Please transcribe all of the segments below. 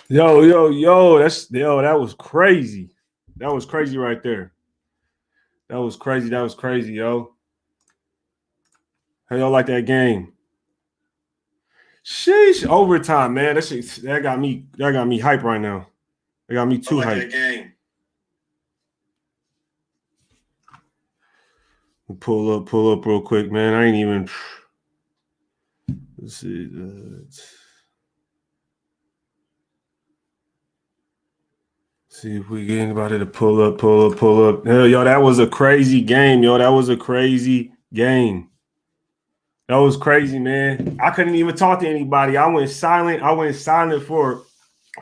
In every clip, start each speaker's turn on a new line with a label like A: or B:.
A: Yo. That was crazy. That was crazy right there. That was crazy. That was crazy, yo. How y'all like that game? Sheesh, overtime, man. That got me hype right now. That got me too hype. Pull up real quick, man. I ain't even. Let's see. See if we get anybody to pull up. Hell, yo, that was a crazy game, yo. That was a crazy game. That was crazy, man. I couldn't even talk to anybody. I went silent.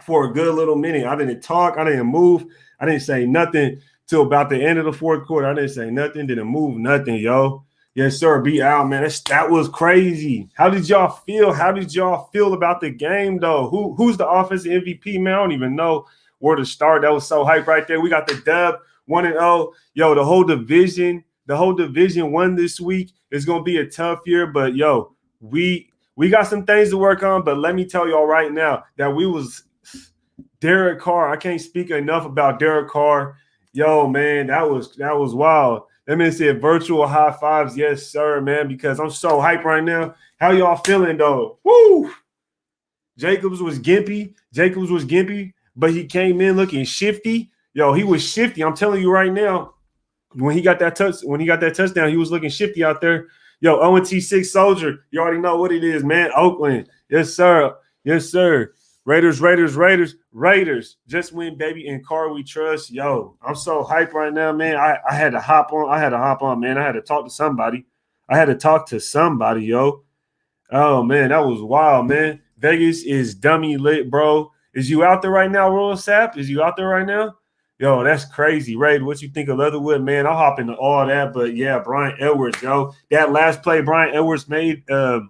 A: For a good little minute. I didn't talk. I didn't move. I didn't say nothing till about the end of the fourth quarter. I didn't say nothing. Didn't move nothing, yo. Yes, sir. Be out, man. That was crazy. How did y'all feel? How did y'all feel about the game, though? Who's the offensive MVP, man? I don't even know where to start. That was so hype right there. We got the dub 1-0. Yo, the whole division won this week. It's gonna be a tough year, but yo, we got some things to work on. But let me tell y'all right now that we was Derek Carr. I can't speak enough about Derek Carr. Yo, man, that was wild. That man said virtual high fives. Yes, sir, man, because I'm so hyped right now. How y'all feeling, though? Woo! Jacobs was gimpy, but he came in looking shifty. Yo, he was shifty. I'm telling you right now, when he got that touchdown, he was looking shifty out there. Yo, ONT6 Soldier, you already know what it is, man. Oakland. Yes, sir. Yes, sir. Raiders. Just win, baby. In Carr we trust. Yo, I'm so hyped right now, man. I had to hop on, man. I had to talk to somebody. Yo. Oh, man, that was wild, man. Vegas is dummy lit, bro. Is you out there right now, Royal Sap? Is you out there right now? Yo, that's crazy. Ray, what you think of Leatherwood, man? I'll hop into all that. But, yeah, Brian Edwards, yo. That last play Brian Edwards made to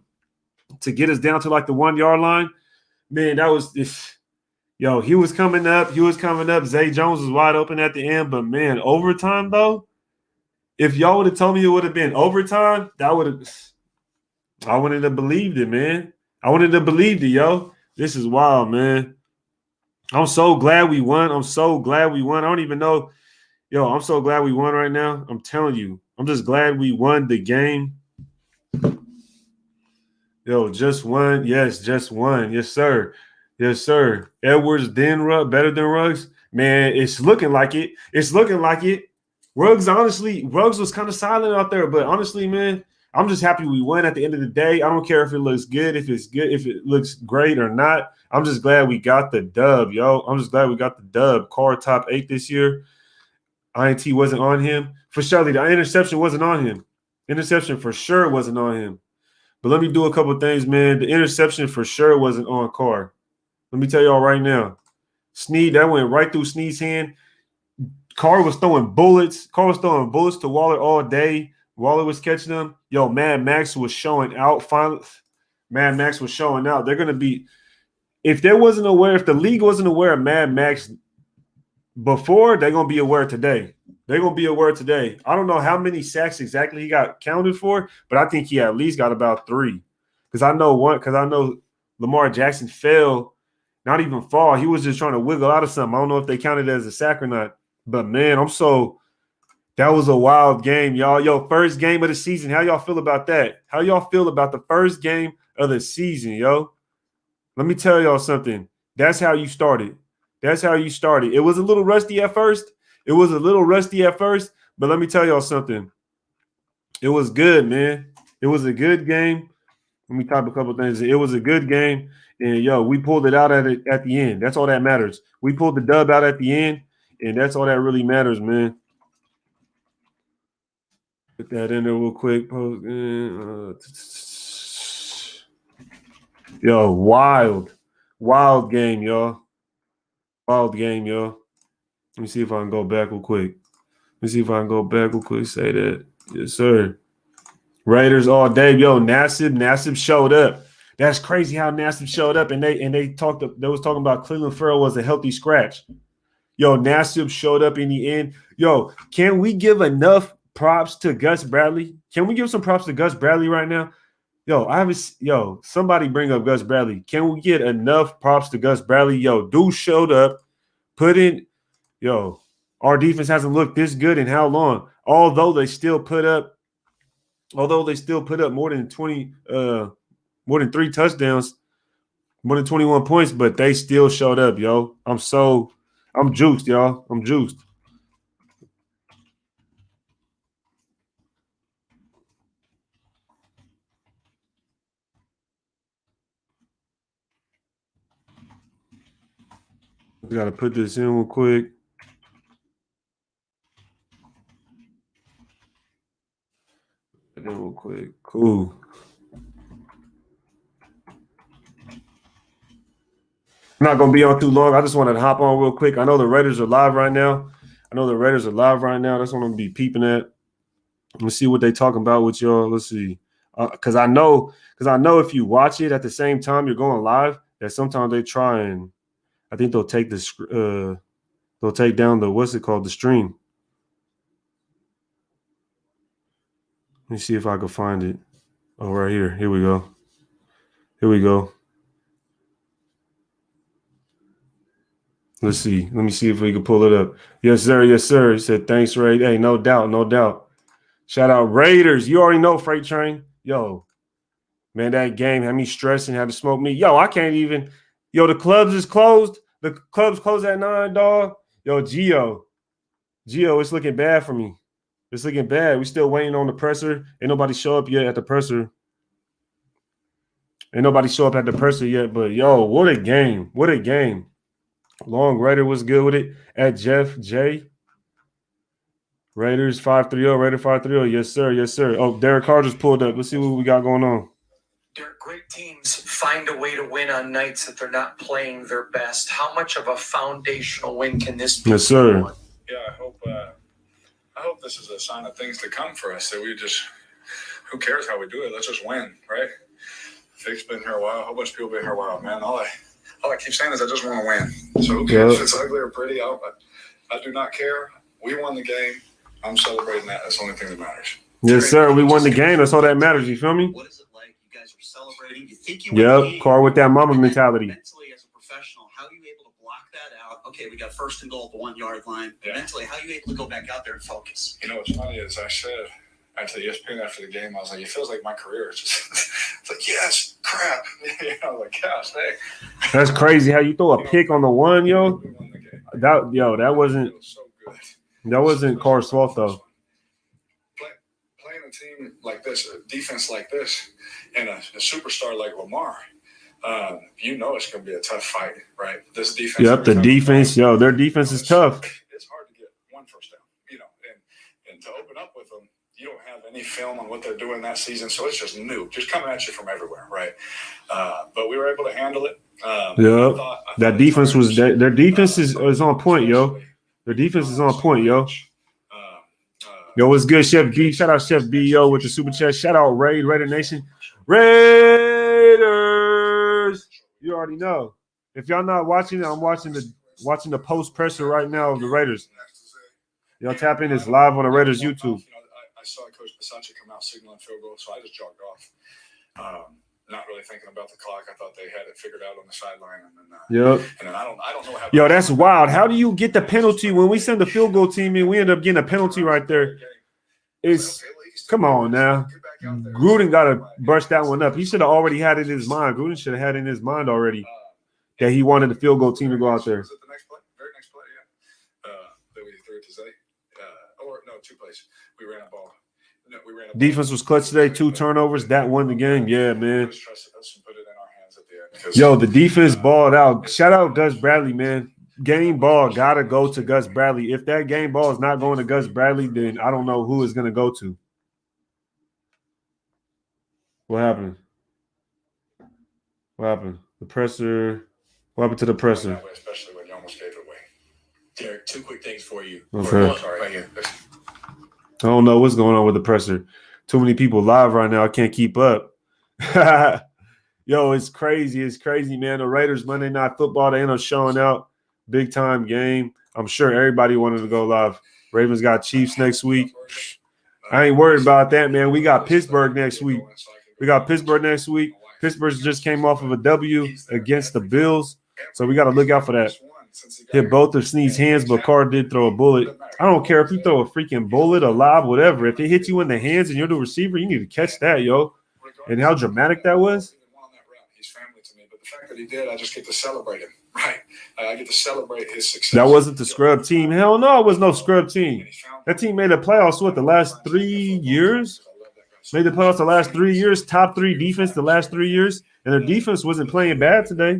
A: get us down to, like, the 1 yard line, man, that was this. Yo, he was coming up. Zay Jones was wide open at the end. But, man, overtime, though, if y'all would have told me it would have been overtime, that would have – I wouldn't have believed it, man. I wouldn't have believed it, yo. This is wild, man. I'm so glad we won. I don't even know. Yo, I'm so glad we won right now. I'm telling you. I'm just glad we won the game. Yo, just won. Yes, just won. Yes, sir. Yes, sir. Edwards, better than Ruggs. Man, it's looking like it. Ruggs was kind of silent out there, but honestly, man, I'm just happy we won at the end of the day. I don't care if it looks good, if it looks great or not. I'm just glad we got the dub, yo. Carr top 8 this year. INT wasn't on him. For sure, the interception wasn't on him. Interception for sure wasn't on him. But let me do a couple of things, man. The interception for sure wasn't on Carr. Let me tell y'all right now. Snead, that went right through Snead's hand. Carr was throwing bullets to Waller all day. Waller was catching them. Yo, Mad Max was showing out. Finally, Mad Max was showing out. They're going to be – if the league wasn't aware of Mad Max before, they're going to be aware today. I don't know how many sacks exactly he got counted for, but I think he at least got about 3. Because I know Lamar Jackson fell, not even fall. He was just trying to wiggle out of something. I don't know if they counted it as a sack or not. But, man, that was a wild game, y'all. Yo, first game of the season. How y'all feel about that? How y'all feel about the first game of the season, yo? Let me tell y'all something. That's how you started. It was a little rusty at first. But let me tell y'all something. It was good, man. It was a good game. Let me type a couple things. It was a good game. And, yo, we pulled it out at the end. That's all that matters. We pulled the dub out at the end, and that's all that really matters, man. Put that in there real quick. Yo, wild game, y'all. Let me see if I can go back real quick. Say that. Yes, sir. Raiders all day. Yo, Nassib showed up. That's crazy how Nassib showed up, and they was talking about Cleveland Farrell was a healthy scratch. Yo, Nassib showed up in the end. Yo, can we give enough props to Gus Bradley? Can we give some props to Gus Bradley right now? Somebody bring up Gus Bradley. Can we get enough props to Gus Bradley? Yo, dude showed up, put in, our defense hasn't looked this good in how long? Although they still put up more than 20, more than 3 touchdowns, more than 21 points, but they still showed up, yo. I'm juiced, y'all. I'm juiced. We got to put this in real quick. Cool. I'm not going to be on too long. I just wanted to hop on real quick. I know the Raiders are live right now. That's what I'm going to be peeping at. Let's see what they talking about with y'all. Let's see. Because I know if you watch it at the same time you're going live, that sometimes they try and I think they'll take the they'll take down the stream. Let me see if I can find it. Oh, right here. Here we go. Let's see. Let me see if we can pull it up. Yes, sir. He said, thanks, Ray. Hey, no doubt. Shout out Raiders. You already know Freight Train. Yo, man, that game had me stressing, had to smoke me. Yo, I can't even. Yo, the clubs is closed. The club's closed at 9, dog. Yo, Gio, it's looking bad for me. It's looking bad. We still waiting on the presser. Ain't nobody show up yet at the presser. But yo, what a game. Long Raider was good with it. At Jeff J. Raiders 530. Raider 530. Yes, sir. Oh, Derek Carr just pulled up. Let's see what we got going on.
B: Derek, great teams find a way to win on nights that they're not playing their best. How much of a foundational win can this be?
A: Yes, sir.
C: Yeah, I hope this is a sign of things to come for us. That we just, who cares how we do it? Let's just win, right? Vic's been here a while. A whole bunch of people been here a while, man. All I keep saying is I just want to win. So who cares if it's ugly or pretty? I do not care. We won the game. I'm celebrating that. That's the only thing that matters.
A: Yes, sir. We won the game. That's all that matters. You feel me?
B: What is it like? You guys are celebrating. You think you win the game.
A: Carr with that mama mentality.
B: Mentally, as a professional, how are you able to block that out? Okay, we got first and goal at the 1 yard line. Yeah. Mentally, how are you able to go back out there and focus?
C: You know what's funny is I said to ESPN after the game, I was like, it feels like my career is just it's like, yes, crap. Like, gosh, hey.
A: That's crazy how you throw a pick on the 1, yo. That wasn't
C: so good.
A: That wasn't Carr's fault though.
C: Playing a team like this, a defense like this, and a superstar like Lamar, it's going to be a tough fight, right? This defense.
A: Yep, the defense, their defense is tough.
C: It's hard to get one first down, and to open up with them, you don't have any film on what they're doing that season, so it's just new, just coming at you from everywhere, right? But we were able to handle it. That defense was
A: their defense is on point, yo. Their defense is on point, yo. Yo, what's good, Chef B? Shout out Chef B, yo, with the super chat. Shout out Raider Nation. Raiders! You already know. If y'all not watching it, I'm watching the post presser right now of the Raiders. Y'all tap in. It's live on the Raiders YouTube.
C: I saw Coach Bisaccia come out signaling field goal, so I just jogged off. Not really thinking about the clock. I thought they had it figured out on the sideline, and then I don't know how.
A: Yo, that's wild. How do you get the penalty when we send the field goal team in? We end up getting a penalty right there. Come on now. Gruden got to brush that one up. He should have already had it in his mind. Gruden should have had it in his mind already that he wanted the field goal team to go out there.
C: Was it the next play? Very next play, yeah. That we threw it to Zay. Two plays. We ran a ball.
A: Defense was clutch today. 2 turnovers. That won the game. Yeah, man.
C: Yo,
A: the defense balled out. Shout out Gus Bradley, man. Game ball got to go to Gus Bradley. If that game ball is not going to Gus Bradley, then I don't know who it's going to go to. What happened? The presser. What happened to the presser?
C: Especially when you almost gave it away.
B: Derek, 2 quick things for you.
A: Okay.
C: Sorry, right here.
A: I don't know what's going on with the presser. Too many people live right now. I can't keep up. Yo, it's crazy. It's crazy, man. The Raiders Monday Night Football, they end up showing out. Big time game. I'm sure everybody wanted to go live. Ravens got Chiefs next week. I ain't worried about that, man. We got Pittsburgh next week. We got Pittsburgh next week. Pittsburgh just came off of a W against the Bills, so we got to look out for that. Hit both of Snead's hands, but Carr did throw a bullet. I don't care if you throw a freaking bullet, a lob, whatever. If it hits you in the hands and you're the receiver, you need to catch that, yo. And how dramatic that was.
C: He's family to me, but the fact that he did, I just get to celebrate him. Right. I get to celebrate his success.
A: That wasn't the scrub team. Hell no, it was no scrub team. That team made the playoffs, what, the last 3 years? Made the playoffs the last 3 years, top 3 defense the last 3 years. And their defense wasn't playing bad today.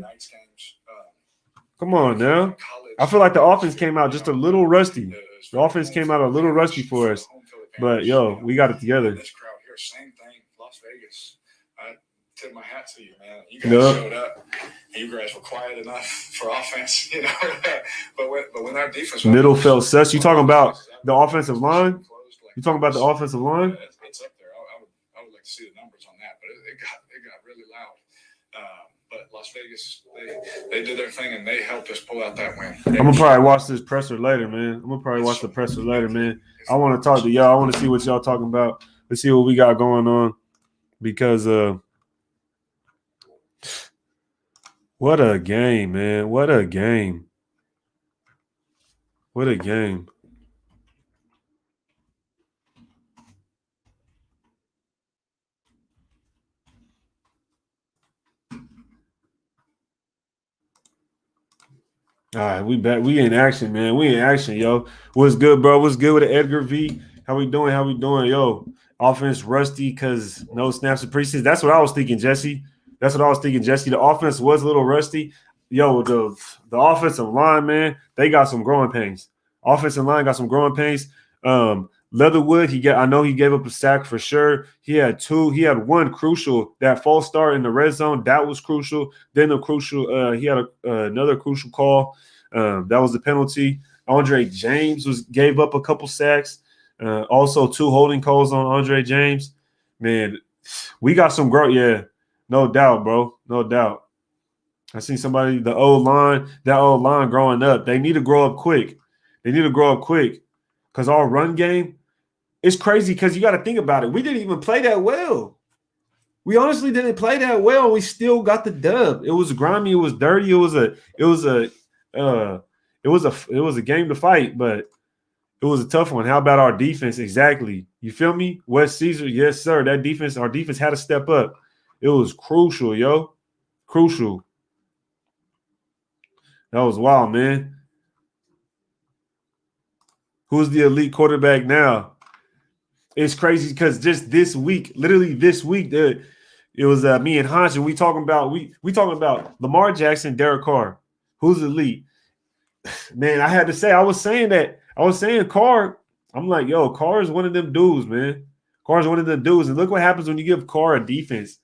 A: Come on now. I feel like the offense came out just a little rusty. The offense came out a little rusty for us. But, yo, we got it together.
C: This crowd here, same thing, Las Vegas. I tip my hat to you, man. You guys showed up. You guys were quiet enough for offense, you know. but when our defense
A: middle felt sus. You talking about the offensive line? You talking about the offensive line?
C: It's up there. I would like to see the numbers on that, but it got really loud. But Las Vegas, they did their thing and they helped us pull out that win.
A: I'm gonna probably watch this presser later, man. I'm gonna probably watch the presser later, man. I want to talk to y'all. I want to see what y'all talking about. Let's see what we got going on because what a game, man. What a game. What a game. All right, we back. We in action, man. We in action, yo. What's good, bro? What's good with the Edgar V? How we doing? How we doing? Yo, offense rusty because no snaps in preseason. That's what I was thinking, Jesse. That's what I was thinking, Jesse. The offense was a little rusty. Yo, the offensive line, man, they got some growing pains. Offensive line got some growing pains. Leatherwood, I know he gave up a sack for sure. He had 2. He had 1 crucial, that false start in the red zone. That was crucial. Then the crucial, he had another crucial call. That was the penalty. Andre James gave up a couple sacks. Also 2 holding calls on Andre James. Man, we got some growth. Yeah, no doubt, bro. No doubt. I seen somebody, that old line growing up. They need to grow up quick. Because our run game, it's crazy because you got to think about it. We didn't even play that well. We honestly didn't play that well. We still got the dub. It was grimy. It was dirty. It was a game to fight, but it was a tough one. How about our defense? Exactly. You feel me? Wes Caesar, yes, sir. Our defense had to step up. It was crucial, yo. Crucial. That was wild, man. Who's the elite quarterback now? It's crazy because just this week, literally this week, it was me and Hans, and we talking about Lamar Jackson, Derek Carr. Who's elite? Man, I had to say, I was saying Carr. I'm like, yo, Carr is one of them dudes, man. Carr is one of them dudes. And look what happens when you give Carr a defense.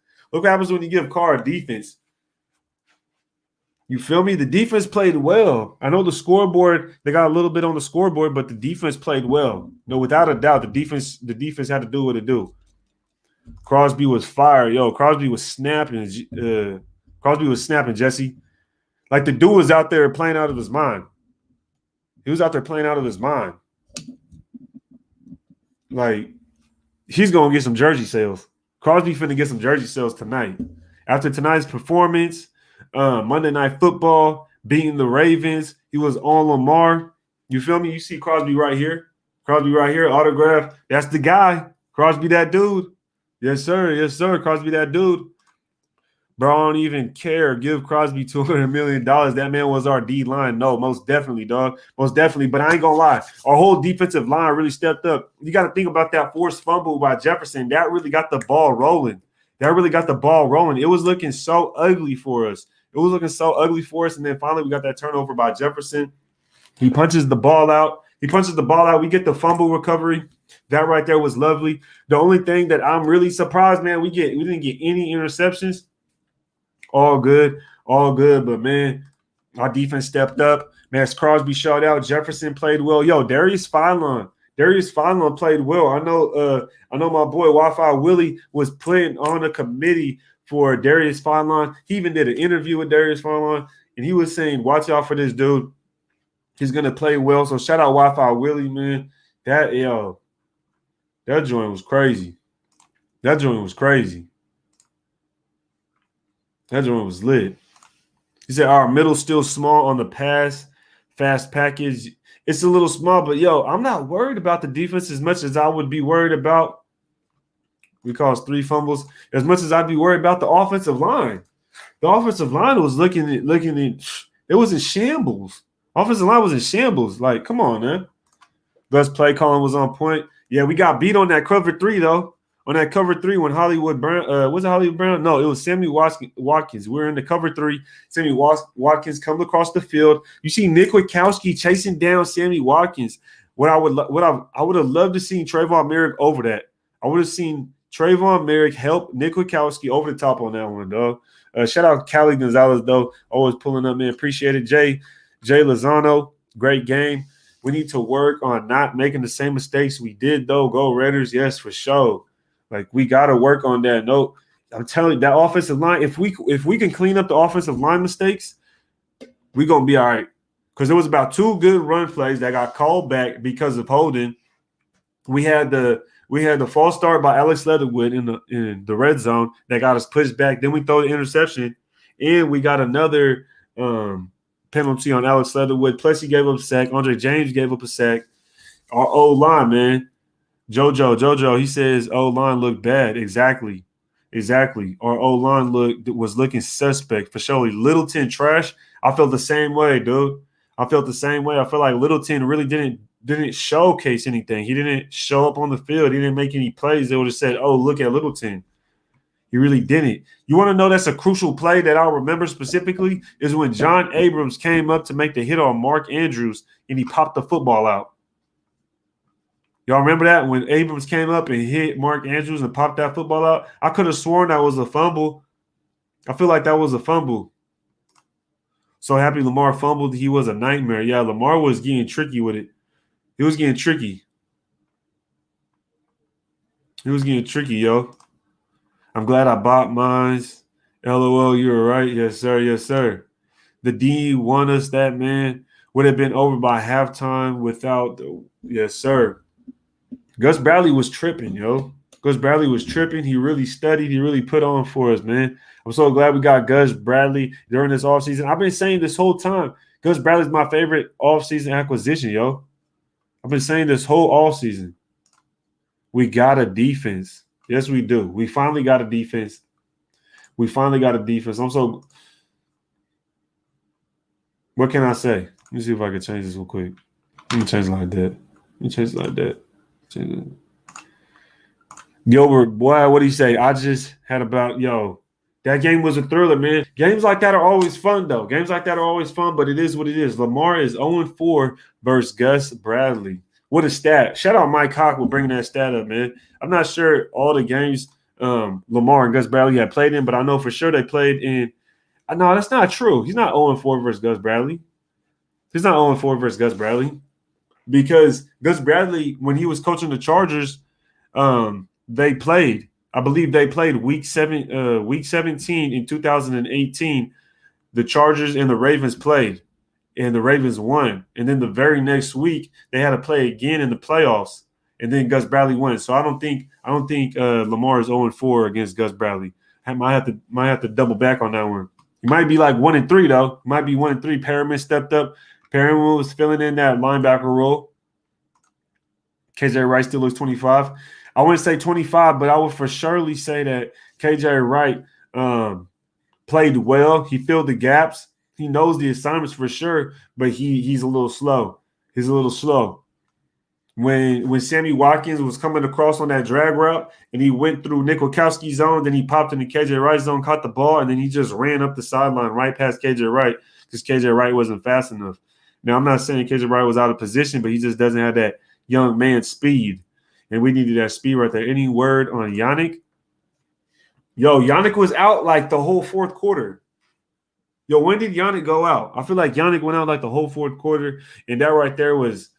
A: You feel me? The defense played well. I know the scoreboard, they got a little bit on the scoreboard, but the defense played well. No, without a doubt, the defense had to do what it do. Crosby was fire. Yo, Crosby was snapping, Jesse. Like the dude was out there playing out of his mind. He was out there playing out of his mind. Like, he's going to get some jersey sales. Crosby finna get some jersey sales tonight. After tonight's performance, Monday Night Football, beating the Ravens. He was on Lamar. You feel me? You see Crosby right here. Autograph. That's the guy. Crosby, that dude. Yes, sir. Crosby, that dude. Bro, I don't even care. Give Crosby $200 million. That man was our D line. No, most definitely, dog. Most definitely. But I ain't going to lie. Our whole defensive line really stepped up. You got to think about that forced fumble by Jefferson. That really got the ball rolling. It was looking so ugly for us. And then finally we got that turnover by Jefferson. He punches the ball out. We get the fumble recovery. That right there was lovely. The only thing that I'm really surprised, man, we didn't get any interceptions. All good. But, man, our defense stepped up. Man, Crosby showed out. Jefferson played well. Yo, Darius Philon played well. I know my boy Wi-Fi Willie was playing on a committee for Darius Philon. He even did an interview with Darius Philon, and he was saying, watch out for this dude. He's going to play well. So shout out Wi-Fi Willie, man. That joint was crazy. That joint was lit. He said our middle still small on the pass, fast package. It's a little small, but yo, I'm not worried about the defense as much as I would be worried about. We caused 3 fumbles. As much as I'd be worried about the offensive line. The offensive line was looking at it was in shambles. Offensive line was in shambles. Like, come on, man. Best play calling was on point. Yeah, we got beat on that cover 3, though. On that cover 3 when Hollywood Brown, was it Hollywood Brown? No, it was Sammy Watkins. We're in the cover 3. Sammy Watkins comes across the field. You see Nick Witkowski chasing down Sammy Watkins. I would have loved to see Trayvon Merrick over that. I would have seen Trayvon Merrick help Nick Witkowski over the top on that one, dog. Shout out Cali Gonzalez, though. Always pulling up, man. Appreciate it. Jay Lozano, great game. We need to work on not making the same mistakes we did, though. Go Raiders, yes, for sure. Like, we got to work on that. No, I'm telling you, that offensive line, if we can clean up the offensive line mistakes, we're going to be all right. Because there was about 2 good run plays that got called back because of holding. We had the false start by Alex Leatherwood in the red zone that got us pushed back. Then we throw the interception, and we got another penalty on Alex Leatherwood. Plus, he gave up a sack. Andre James gave up a sack. Our O-line, man. JoJo, he says O-line looked bad. Exactly. Our O-line was looking suspect for sure. Littleton trash. I felt the same way, dude. I felt the same way. I feel like Littleton really didn't showcase anything. He didn't show up on the field. He didn't make any plays. They would have said, oh, look at Littleton. He really didn't. You want to know that's a crucial play that I'll remember specifically is when John Abrams came up to make the hit on Mark Andrews and he popped the football out. Y'all remember that when Abrams came up and hit Mark Andrews and popped that football out? I could have sworn that was a fumble. I feel like that was a fumble. So happy Lamar fumbled. He was a nightmare. Yeah, Lamar was getting tricky with it. He was getting tricky. Yo. I'm glad I bought mine. LOL, you're right. Yes, sir. The D won us that, man. Would have been over by halftime without the – yes, sir. Gus Bradley was tripping, yo. He really studied. He really put on for us, man. I'm so glad we got Gus Bradley during this offseason. I've been saying this whole time, Gus Bradley's my favorite offseason acquisition, yo. I've been saying this whole offseason. We got a defense. Yes, we do. We finally got a defense. I'm so – what can I say? Let me see if I can change this real quick. Let me change it like that. Gilbert, boy, what do you say? I just had about, that game was a thriller, man. Games like that are always fun, though. But it is what it is. Lamar is 0-4 versus Gus Bradley. What a stat. Shout out Mike Hawk for bringing that stat up, man. I'm not sure all the games Lamar and Gus Bradley had played in, but I know for sure they played in. No, that's not true. He's not 0-4 versus Gus Bradley. Because Gus Bradley, when he was coaching the Chargers, they played. I believe they played week 17 in 2018. The Chargers and the Ravens played, and the Ravens won. And then the very next week, they had to play again in the playoffs, and then Gus Bradley won. So I don't think Lamar is 0-4 against Gus Bradley. I might have to double back on that one. He might be like 1-3 though. He might be 1-3. Perriman stepped up. Perriman was filling in that linebacker role. KJ Wright still looks 25. I wouldn't say 25, but I would for surely say that KJ Wright played well. He filled the gaps. He knows the assignments for sure, but he's a little slow. When Sammy Watkins was coming across on that drag route and he went through Nick Witkowski's zone, then he popped into KJ Wright's zone, caught the ball, and then he just ran up the sideline right past KJ Wright because KJ Wright wasn't fast enough. Now, I'm not saying KJ Wright was out of position, but he just doesn't have that young man speed. And we needed that speed right there. Any word on Yannick? Yannick was out like the whole fourth quarter. When did Yannick go out? I feel like Yannick went out like the whole fourth quarter, and that right there was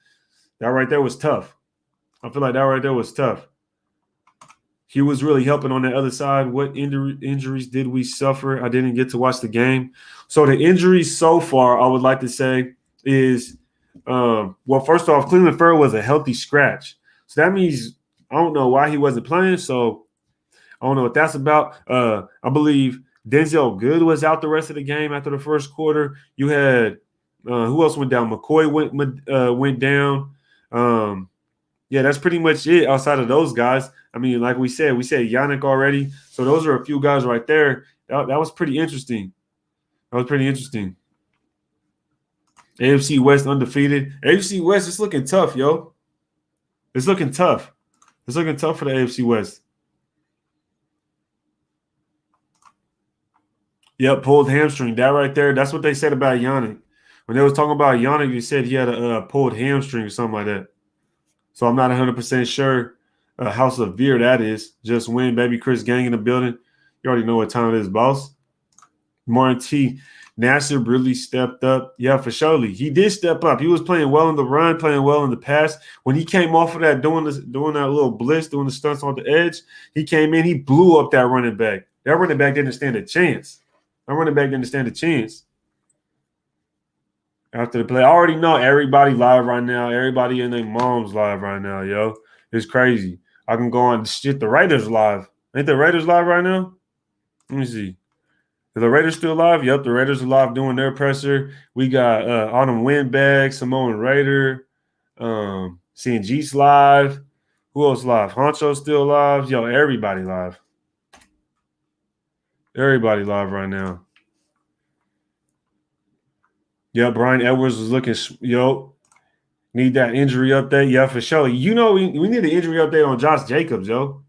A: tough. I feel like that right there was tough. He was really helping on the other side. What injuries did we suffer? I didn't get to watch the game. So the injuries so far, I would like to say, is first off, Cleveland Ferrell was a healthy scratch. So that means I don't know why he wasn't playing. So I don't know what that's about. I believe Denzel Good was out the rest of the game after the first quarter. You had who else went down? McCoy went down. Yeah, that's pretty much it outside of those guys. I mean, like we said Yannick already. So those are a few guys right there. That was pretty interesting. That was pretty interesting. AFC West undefeated. AFC West is looking tough, yo. It's looking tough. It's looking tough for the AFC West. Yep, pulled hamstring. That right there, that's what they said about Yannick. When they was talking about Yannick, they said he had a pulled hamstring or something like that. So I'm not 100% sure how severe that is. Just win, baby. Chris Gang in the building. You already know what time it is, boss. Martin T. Nasser really stepped up. Yeah, for surely. He did step up. He was playing well in the run, playing well in the pass. When he came off of that, doing that little blitz, doing the stunts on the edge, he came in, he blew up that running back. That running back didn't stand a chance. That running back didn't stand a chance. After the play, I already know everybody live right now. Everybody and their moms live right now, yo. It's crazy. I can go on shit. The Raiders live. Ain't the Raiders live right now? Let me see. Are the Raiders still live? Yep, the Raiders are live doing their presser. We got Autumn Windbag, Samoan Raider, seeing Jeets live. Who else live? Honcho's still live. Yo, everybody live. Everybody live right now. Yeah, Brian Edwards was looking, need that injury update. Yeah, for sure. You know, we need an injury update on Josh Jacobs, yo.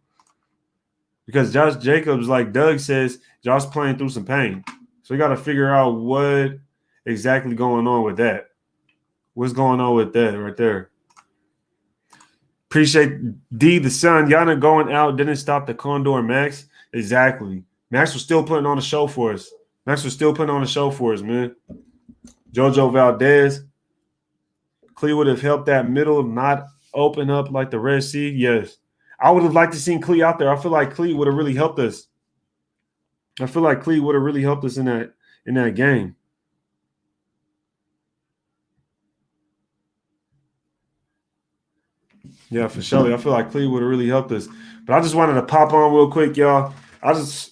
A: Because Josh Jacobs, like Doug says, Josh playing through some pain. So we got to figure out what exactly going on with that. What's going on with that right there? Appreciate D, the son. Yana going out didn't stop the Condor Max. Exactly. Max was still putting on a show for us. Man. JoJo Valdez. Clee would have helped that middle not open up like the Red Sea. Yes. I would have liked to seen Clee out there. I feel like Clee would have really helped us. in that game. Yeah, for sure. I feel like Clee would have really helped us. But I just wanted to pop on real quick, y'all. I was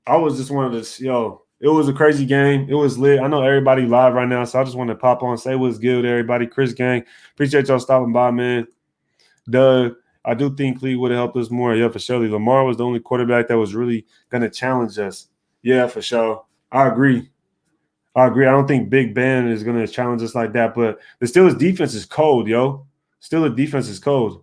A: just wanted to, it was a crazy game. It was lit. I know everybody live right now, so I just wanted to pop on, say what's good, everybody. Chris Gang, appreciate y'all stopping by, man. Doug, I do think Clee would have helped us more. Yeah, for sure. Lamar was the only quarterback that was really going to challenge us. Yeah, for sure. I agree. I don't think Big Ben is going to challenge us like that, but the Steelers' defense is cold, yo. Steelers' defense is cold.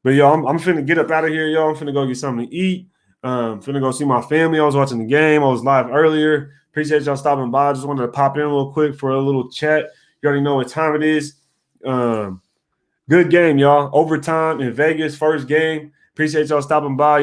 A: But, yo, I'm finna get up out of here, yo. I'm finna go get something to eat. Finna go see my family. I was watching the game. I was live earlier. Appreciate y'all stopping by. Just wanted to pop in real quick for a little chat. You already know what time it is. Good game, y'all. Overtime in Vegas, first game. Appreciate y'all stopping by.